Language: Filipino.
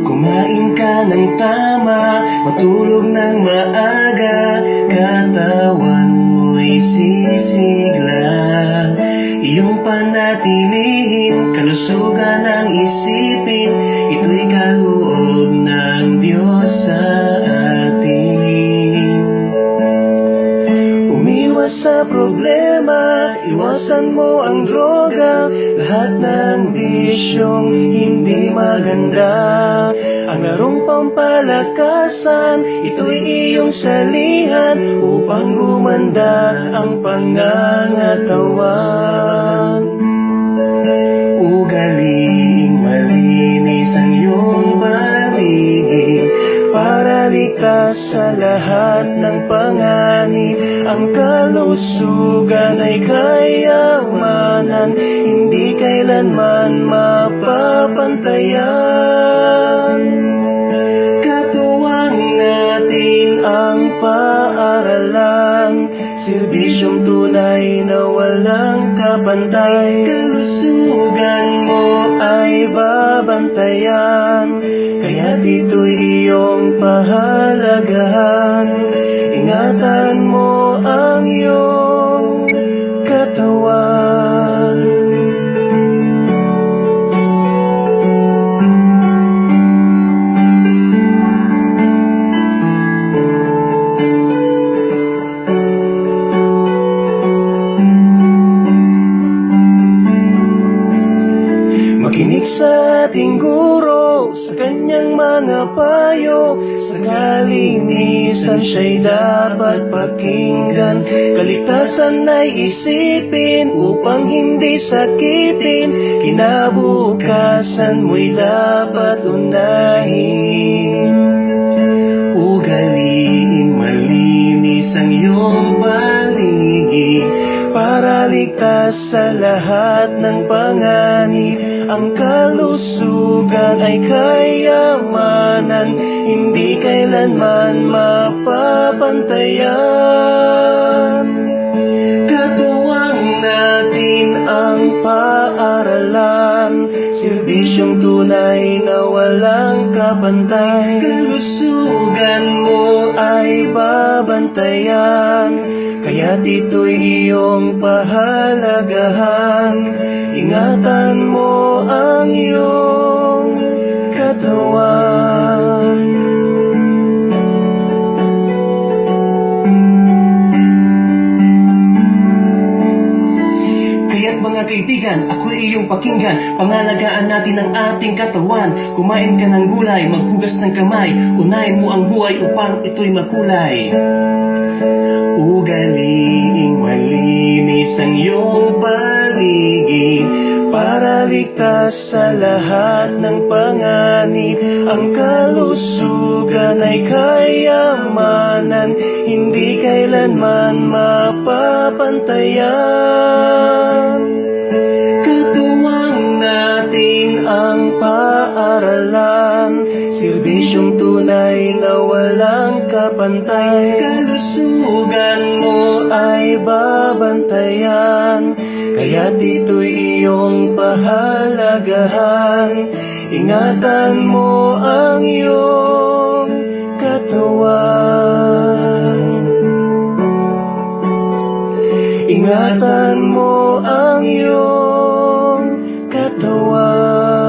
Kumain ka ng tama, matulog ng maaga, katawan mo'y sisigla. Iyong panatilihin, kalusugan ang isipin, ito'y kaloob ng Diyos sa atin. Umiwas sa problema, iwasan mo ang droga, lahat ng bisyong hindi maganda. Ang larong pampalakasan, ito'y iyong salihan, upang gumanda ang pangangatawan. Ugaliing malinis ang iyong paligid, para ligtas sa lahat ng panganib. Ang kalusugan ay kayamanan, hindi kailanman mapapantayan. Katuwang natin ang paaralan, serbisyong tunay na walang kapantay. Kalusugan mo ay babantayan, kaya dito'y iyong pahalagahan. Ingatan mo ang iyong katawan. Makinig sa ating guro, sa kanyang mga payo, sa kalinisan siya'y dapat pakinggan. Kaligtasan ay isipin, upang hindi sakitin, kinabukasan mo'y dapat unahin. Ugaliing malinis ang iyong paligid, para ligtas sa lahat ng panganib. Ang kalusugan ay kayamanan, hindi kailanman mapapantayan. Katuwang natin ang paaralan, serbisyong tunay na walang kapantay. Kalusugan mo ay babantayan, kaya dito'y iyong pahalagahan. Ingatan mo ang iyong katawan. Kaya't mga kaibigan, ako'y iyong pakinggan, pangalagaan natin ang ating katawan. Kumain ka ng gulay, maghugas ng kamay, unahin mo ang buhay upang ito'y makulay. Ugaliing malinis ang iyong paligid, para ligtas sa lahat ng panganib. Ang kalusugan ay kayamanan, hindi kailanman mapapantayan. Katuwang natin ang paaralan, serbisyong tunay na walang kapantay. Kalusugan mo ay babantayan, kaya dito'y iyong pahalagahan. Ingatan mo ang iyong katawan. Ingatan mo ang iyong katawan.